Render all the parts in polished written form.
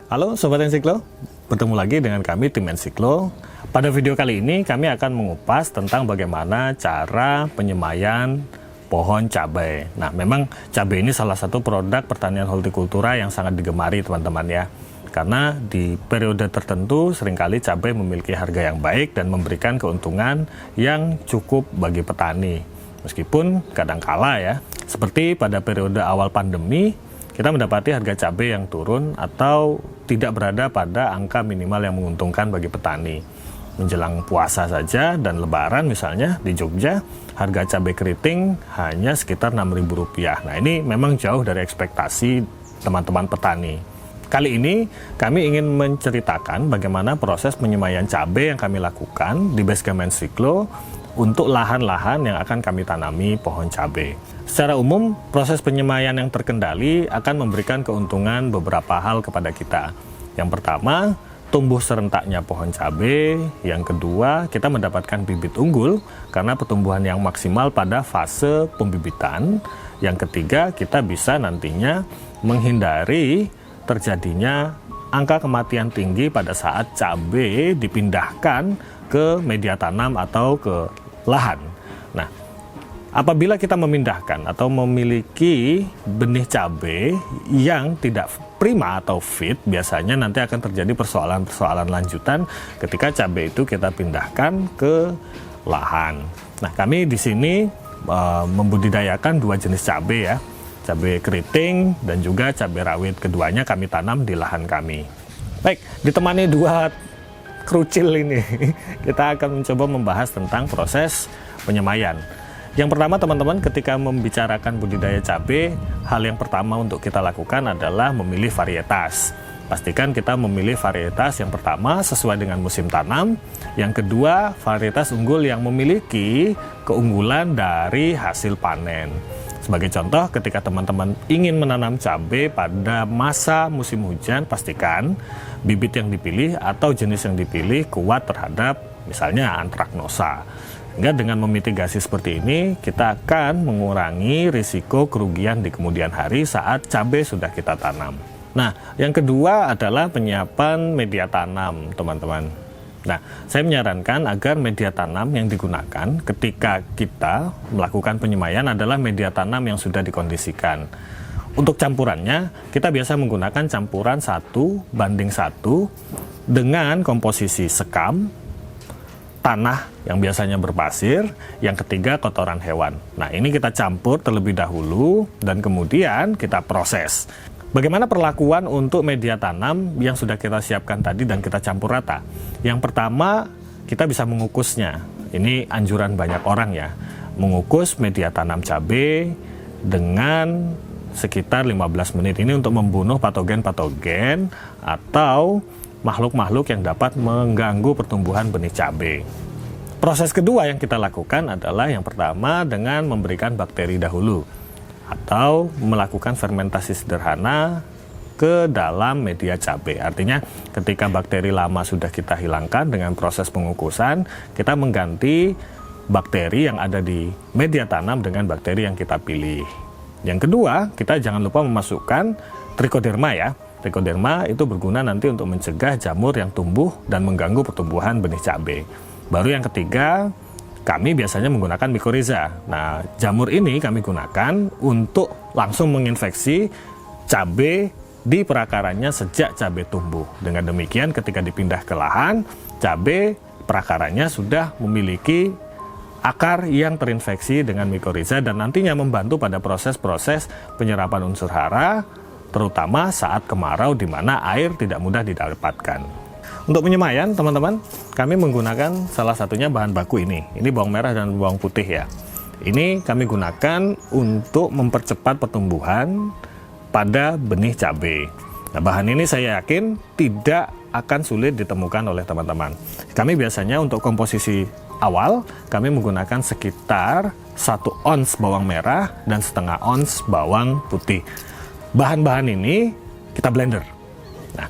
Halo Sobat Ensiklo, bertemu lagi dengan kami tim Ensiklo. Pada video kali ini kami akan mengupas tentang bagaimana cara penyemaian pohon cabai. Nah, memang cabai ini salah satu produk pertanian hortikultura yang sangat digemari teman-teman ya. Karena di periode tertentu seringkali cabai memiliki harga yang baik dan memberikan keuntungan yang cukup bagi petani. Meskipun kadangkala ya, seperti pada periode awal pandemi, kita mendapati harga cabai yang turun atau tidak berada pada angka minimal yang menguntungkan bagi petani. Menjelang puasa saja dan lebaran misalnya di Jogja, harga cabai keriting hanya sekitar Rp6.000. Nah, ini memang jauh dari ekspektasi teman-teman petani. Kali ini kami ingin menceritakan bagaimana proses penyemaian cabai yang kami lakukan di Basecamp Ensiklo untuk lahan-lahan yang akan kami tanami pohon cabai. Secara umum, proses penyemaian yang terkendali akan memberikan keuntungan beberapa hal kepada kita. Yang pertama, tumbuh serentaknya pohon cabai. Yang kedua, kita mendapatkan bibit unggul karena pertumbuhan yang maksimal pada fase pembibitan. Yang ketiga, kita bisa nantinya menghindari terjadinya angka kematian tinggi pada saat cabai dipindahkan ke media tanam atau ke lahan. Nah, apabila kita memindahkan atau memiliki benih cabai yang tidak prima atau fit, biasanya nanti akan terjadi persoalan-persoalan lanjutan ketika cabai itu kita pindahkan ke lahan. Nah, kami di sini membudidayakan dua jenis cabai ya, cabai keriting dan juga cabai rawit. Keduanya kami tanam di lahan kami. Baik, ditemani dua kerucil ini, kita akan mencoba membahas tentang proses penyemaian. Yang pertama teman-teman, ketika membicarakan budidaya cabai, hal yang pertama untuk kita lakukan adalah memilih varietas. Pastikan kita memilih varietas yang pertama sesuai dengan musim tanam. Yang kedua, varietas unggul yang memiliki keunggulan dari hasil panen. Sebagai contoh, ketika teman-teman ingin menanam cabai pada masa musim hujan, pastikan bibit yang dipilih atau jenis yang dipilih kuat terhadap misalnya antraknosa. Sehingga dengan memitigasi seperti ini, kita akan mengurangi risiko kerugian di kemudian hari saat cabai sudah kita tanam. Nah, yang kedua adalah penyiapan media tanam, teman-teman. Nah, saya menyarankan agar media tanam yang digunakan ketika kita melakukan penyemaian adalah media tanam yang sudah dikondisikan. Untuk campurannya, kita biasa menggunakan campuran 1:1 dengan komposisi sekam, tanah yang biasanya berpasir, yang ketiga kotoran hewan. Nah, ini kita campur terlebih dahulu dan kemudian kita proses. Bagaimana perlakuan untuk media tanam yang sudah kita siapkan tadi dan kita campur rata? Yang pertama, kita bisa mengukusnya. Ini anjuran banyak orang ya. Mengukus media tanam cabai dengan sekitar 15 menit. Ini untuk membunuh patogen-patogen atau makhluk-makhluk yang dapat mengganggu pertumbuhan benih cabai. Proses kedua yang kita lakukan adalah yang pertama dengan memberikan bakteri dahulu atau melakukan fermentasi sederhana ke dalam media cabai. Artinya ketika bakteri lama sudah kita hilangkan dengan proses pengukusan, kita mengganti bakteri yang ada di media tanam dengan bakteri yang kita pilih. Yang kedua, kita jangan lupa memasukkan trichoderma ya. Trichoderma itu berguna nanti untuk mencegah jamur yang tumbuh dan mengganggu pertumbuhan benih cabai. Baru yang ketiga, kami biasanya menggunakan mycorrhiza. Nah, jamur ini kami gunakan untuk langsung menginfeksi cabai di perakarannya sejak cabai tumbuh. Dengan demikian, ketika dipindah ke lahan, cabai perakarannya sudah memiliki akar yang terinfeksi dengan mycorrhiza dan nantinya membantu pada proses-proses penyerapan unsur hara, terutama saat kemarau di mana air tidak mudah didapatkan. Untuk penyemaian, teman-teman, kami menggunakan salah satunya bahan baku ini. Ini bawang merah dan bawang putih ya. Ini kami gunakan untuk mempercepat pertumbuhan pada benih cabai. Nah, bahan ini saya yakin tidak akan sulit ditemukan oleh teman-teman. Kami biasanya untuk komposisi awal, kami menggunakan sekitar 1 ons bawang merah dan setengah ons bawang putih. Bahan-bahan ini kita blender. Nah,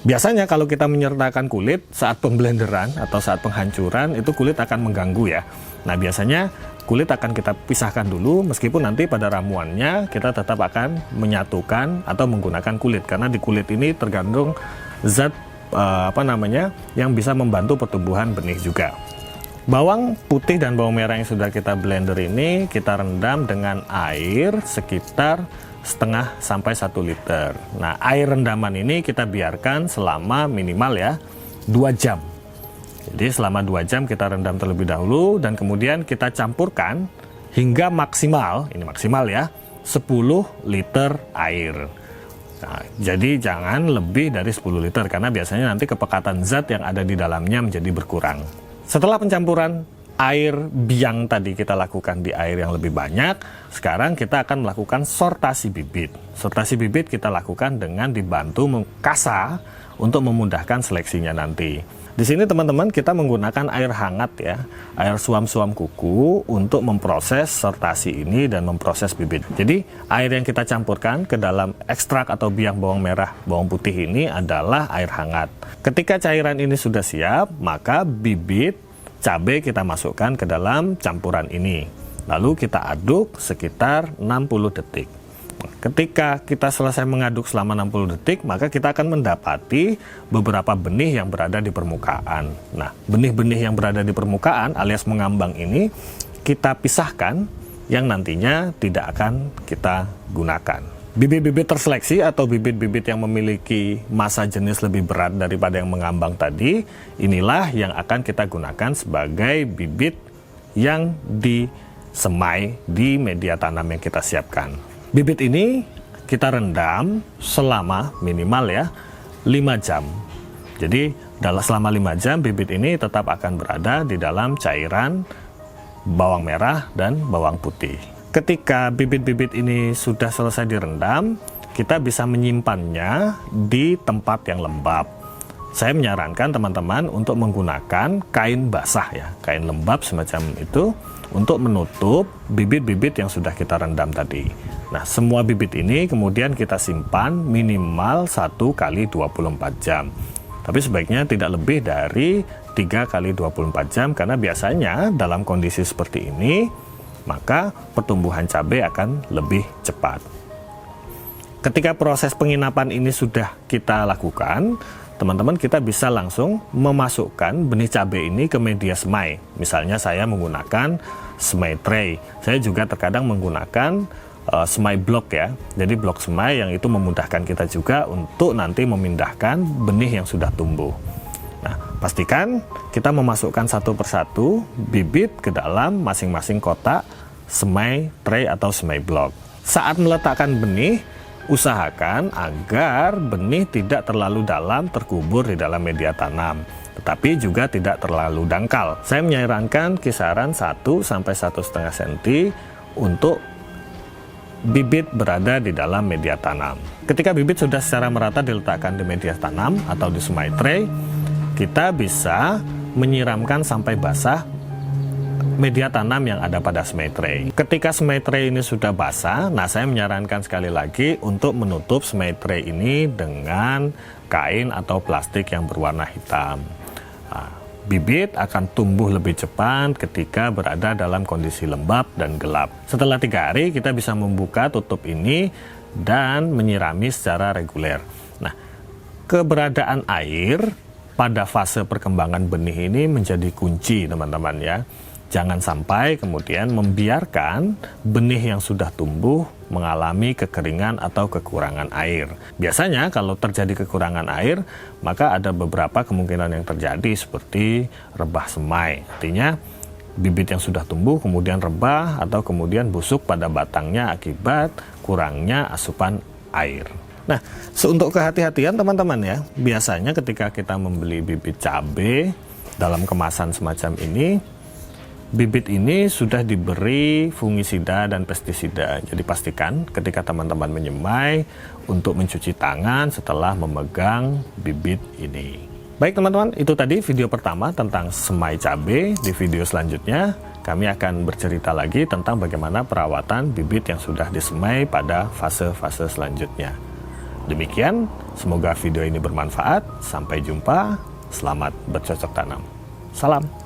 biasanya kalau kita menyertakan kulit saat pemblenderan atau saat penghancuran, itu kulit akan mengganggu ya. Nah, biasanya kulit akan kita pisahkan dulu, meskipun nanti pada ramuannya kita tetap akan menyatukan atau menggunakan kulit, karena di kulit ini tergandung zat yang bisa membantu pertumbuhan benih juga. Bawang putih dan bawang merah yang sudah kita blender ini kita rendam dengan air sekitar setengah sampai 1 liter. Nah, air rendaman ini kita biarkan selama minimal ya 2 jam. Jadi selama 2 jam kita rendam terlebih dahulu, dan kemudian kita campurkan hingga maksimal, ini maksimal ya, 10 liter air. Nah, jadi jangan lebih dari 10 liter, karena biasanya nanti kepekatan zat yang ada di dalamnya menjadi berkurang. Setelah pencampuran air biang tadi kita lakukan di air yang lebih banyak, sekarang kita akan melakukan sortasi bibit. Sortasi bibit kita lakukan dengan dibantu kasa untuk memudahkan seleksinya nanti. Di sini teman-teman kita menggunakan air hangat ya, air suam-suam kuku untuk memproses sortasi ini dan memproses bibit. Jadi air yang kita campurkan ke dalam ekstrak atau biang bawang merah, bawang putih ini adalah air hangat. Ketika cairan ini sudah siap, maka bibit cabai kita masukkan ke dalam campuran ini. Lalu kita aduk sekitar 60 detik. Ketika kita selesai mengaduk selama 60 detik, maka kita akan mendapati beberapa benih yang berada di permukaan. Nah, benih-benih yang berada di permukaan alias mengambang ini kita pisahkan, yang nantinya tidak akan kita gunakan. Bibit-bibit terseleksi atau bibit-bibit yang memiliki massa jenis lebih berat daripada yang mengambang tadi, inilah yang akan kita gunakan sebagai bibit yang disemai di media tanam yang kita siapkan. Bibit ini kita rendam selama minimal ya 5 jam. Jadi selama 5 jam bibit ini tetap akan berada di dalam cairan bawang merah dan bawang putih. Ketika bibit-bibit ini sudah selesai direndam, kita bisa menyimpannya di tempat yang lembab. Saya menyarankan teman-teman untuk menggunakan kain basah ya, kain lembab semacam itu untuk menutup bibit-bibit yang sudah kita rendam tadi. Nah, semua bibit ini kemudian kita simpan minimal 1 kali 24 jam. Tapi sebaiknya tidak lebih dari 3 kali 24 jam, karena biasanya dalam kondisi seperti ini, maka pertumbuhan cabai akan lebih cepat. Ketika proses penginapan ini sudah kita lakukan, teman-teman kita bisa langsung memasukkan benih cabai ini ke media semai. Misalnya saya menggunakan semai tray. Saya juga terkadang menggunakan semai blok ya. Jadi blok semai yang itu memudahkan kita juga untuk nanti memindahkan benih yang sudah tumbuh. Nah, pastikan kita memasukkan satu persatu bibit ke dalam masing-masing kotak semai tray atau semai blok. Saat meletakkan benih, usahakan agar benih tidak terlalu dalam terkubur di dalam media tanam, tetapi juga tidak terlalu dangkal. Saya menyarankan kisaran 1-1,5 cm untuk bibit berada di dalam media tanam. Ketika bibit sudah secara merata diletakkan di media tanam atau di semai tray, kita bisa menyiramkan sampai basah media tanam yang ada pada semai tray. Ketika semai tray ini sudah basah, nah saya menyarankan sekali lagi untuk menutup semai tray ini dengan kain atau plastik yang berwarna hitam. Nah, bibit akan tumbuh lebih cepat ketika berada dalam kondisi lembab dan gelap. Setelah 3 hari kita bisa membuka tutup ini dan menyirami secara reguler. Nah, keberadaan air pada fase perkembangan benih ini menjadi kunci teman-teman ya. Jangan sampai kemudian membiarkan benih yang sudah tumbuh mengalami kekeringan atau kekurangan air. Biasanya kalau terjadi kekurangan air, maka ada beberapa kemungkinan yang terjadi seperti rebah semai. Artinya bibit yang sudah tumbuh kemudian rebah atau kemudian busuk pada batangnya akibat kurangnya asupan air. Nah, untuk kehati-hatian teman-teman ya, biasanya ketika kita membeli bibit cabai dalam kemasan semacam ini, bibit ini sudah diberi fungisida dan pestisida. Jadi pastikan ketika teman-teman menyemai untuk mencuci tangan setelah memegang bibit ini. Baik teman-teman, itu tadi video pertama tentang semai cabai. Di video selanjutnya kami akan bercerita lagi tentang bagaimana perawatan bibit yang sudah disemai pada fase-fase selanjutnya. Demikian, semoga video ini bermanfaat. Sampai jumpa, selamat bercocok tanam. Salam.